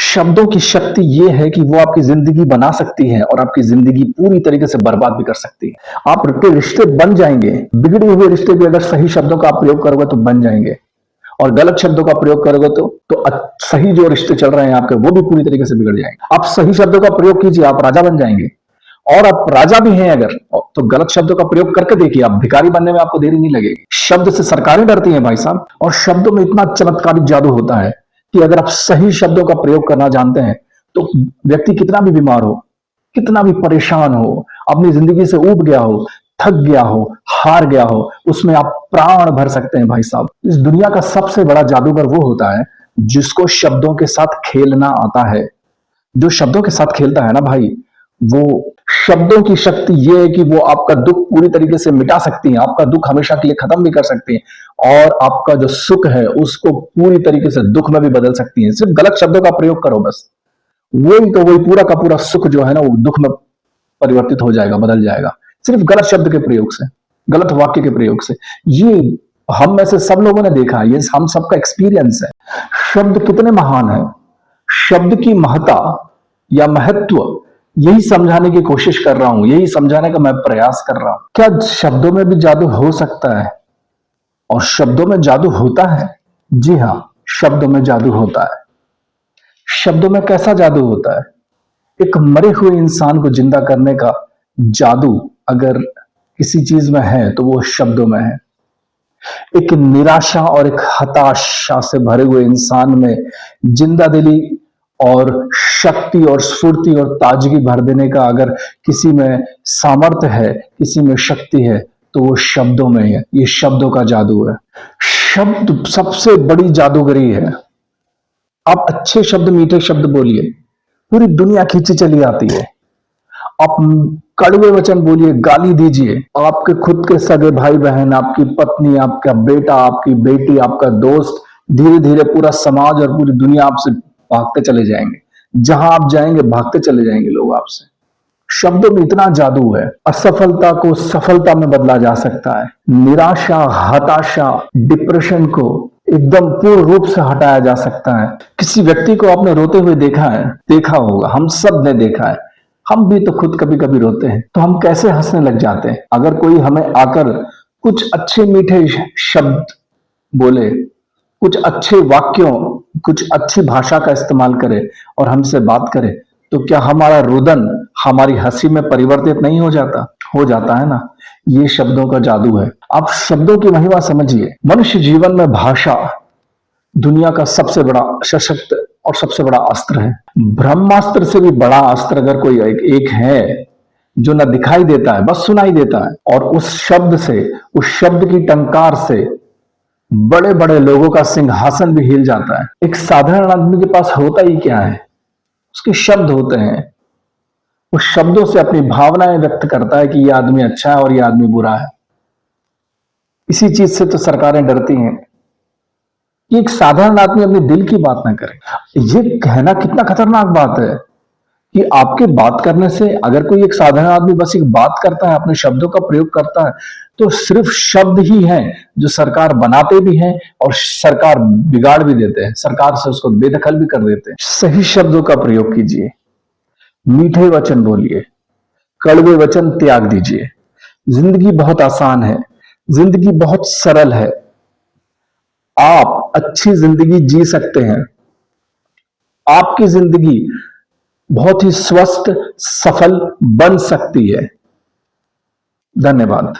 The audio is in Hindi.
शब्दों की शक्ति ये है कि वो आपकी जिंदगी बना सकती है और आपकी जिंदगी पूरी तरीके से बर्बाद भी कर सकती है। आपके रिश्ते बन जाएंगे, बिगड़े हुए रिश्ते भी अगर सही शब्दों का आप प्रयोग करोगे तो बन जाएंगे, और गलत शब्दों का प्रयोग करोगे तो सही जो रिश्ते चल रहे हैं आपके वो भी पूरी तरीके से बिगड़ जाएंगे। आप सही शब्दों का प्रयोग कीजिए, आप राजा बन जाएंगे। और आप राजा भी हैं अगर, तो गलत शब्दों का प्रयोग करके देखिए, आप भिखारी बनने में आपको देरी नहीं लगेगी। शब्द से सरकारें डरती हैं भाई साहब, और शब्दों में इतना चमत्कारिक जादू होता है कि अगर आप सही शब्दों का प्रयोग करना जानते हैं तो व्यक्ति कितना भी बीमार हो, कितना भी परेशान हो, अपनी जिंदगी से ऊब गया हो, थक गया हो, हार गया हो, उसमें आप प्राण भर सकते हैं भाई साहब। इस दुनिया का सबसे बड़ा जादूगर वो होता है जिसको शब्दों के साथ खेलना आता है। जो शब्दों के साथ खेलता है ना भाई, वो शब्दों की शक्ति ये है कि वो आपका दुख पूरी तरीके से मिटा सकती है, आपका दुख हमेशा के लिए खत्म भी कर सकती है, और आपका जो सुख है उसको पूरी तरीके से दुख में भी बदल सकती है। सिर्फ गलत शब्दों का प्रयोग करो बस, वही पूरा का पूरा सुख जो है ना वो दुख में परिवर्तित हो जाएगा, बदल जाएगा, सिर्फ गलत शब्द के प्रयोग से, गलत वाक्य के प्रयोग से। ये हम में से सब लोगों ने देखा है, ये हम सबका एक्सपीरियंस है। शब्द कितने महान है, शब्द की महत्ता या महत्व यही समझाने की कोशिश कर रहा हूं, यही समझाने का मैं प्रयास कर रहा हूं। क्या शब्दों में भी जादू हो सकता है? और शब्दों में जादू होता है। जी हां, शब्दों में जादू होता है। शब्दों में कैसा जादू होता है? एक मरे हुए इंसान को जिंदा करने का जादू अगर किसी चीज में है तो वो शब्दों में है। एक निराशा और एक हताशा से भरे हुए इंसान में जिंदा दिली और शक्ति और स्फूर्ति और ताजगी भर देने का अगर किसी में सामर्थ्य है, किसी में शक्ति है, तो वो शब्दों में है। ये शब्दों का जादू है। शब्द सबसे बड़ी जादूगरी है। आप अच्छे शब्द, मीठे शब्द बोलिए, पूरी दुनिया खींची चली आती है। आप कड़वे वचन बोलिए, गाली दीजिए, आपके खुद के सगे भाई बहन, आपकी पत्नी, आपका बेटा, आपकी बेटी, आपका दोस्त, धीरे धीरे पूरा समाज और पूरी दुनिया आपसे भागते चले जाएंगे। जहां आप जाएंगे भागते चले जाएंगे लोग आपसे। शब्दों में इतना जादू है। असफलता को सफलता में बदला जा सकता है। निराशा, हताशा, डिप्रेशन को एकदम पूर्ण रूप से हटाया जा सकता है। किसी व्यक्ति को आपने रोते हुए देखा है? देखा होगा, हम सब ने देखा है। हम भी तो खुद कभी कभी रोते हैं, तो हम कैसे हंसने लग जाते हैं। अगर कोई हमें आकर कुछ अच्छे मीठे शब्द बोले, कुछ अच्छे वाक्यों, कुछ अच्छी भाषा का इस्तेमाल करे और हमसे बात करे, तो क्या हमारा रुदन हमारी हंसी में परिवर्तित नहीं हो जाता? हो जाता है ना। ये शब्दों का जादू है। आप शब्दों की महिमा समझिए। मनुष्य जीवन में भाषा दुनिया का सबसे बड़ा सशक्त और सबसे बड़ा अस्त्र है। ब्रह्मास्त्र से भी बड़ा अस्त्र अगर कोई एक है जो न दिखाई देता है, बस सुनाई देता है, और उस शब्द से, उस शब्द की टंकार से बड़े बड़े लोगों का सिंहासन भी हिल जाता है। एक साधारण आदमी के पास होता ही क्या है? उसके शब्द होते हैं। उस शब्दों से अपनी भावनाएं व्यक्त करता है कि यह आदमी अच्छा है और यह आदमी बुरा है। इसी चीज से तो सरकारें डरती हैं कि एक साधारण आदमी अपने दिल की बात ना करे। ये कहना कितना खतरनाक बात है कि आपके बात करने से, अगर कोई एक साधारण आदमी बस एक बात करता है, अपने शब्दों का प्रयोग करता है, तो सिर्फ शब्द ही हैं जो सरकार बनाते भी हैं और सरकार बिगाड़ भी देते हैं, सरकार से उसको बेदखल भी कर देते हैं। सही शब्दों का प्रयोग कीजिए, मीठे वचन बोलिए, कड़वे वचन त्याग दीजिए। जिंदगी बहुत आसान है, जिंदगी बहुत सरल है। आप अच्छी जिंदगी जी सकते हैं। आपकी जिंदगी बहुत ही स्वस्थ, सफल बन सकती है। धन्यवाद।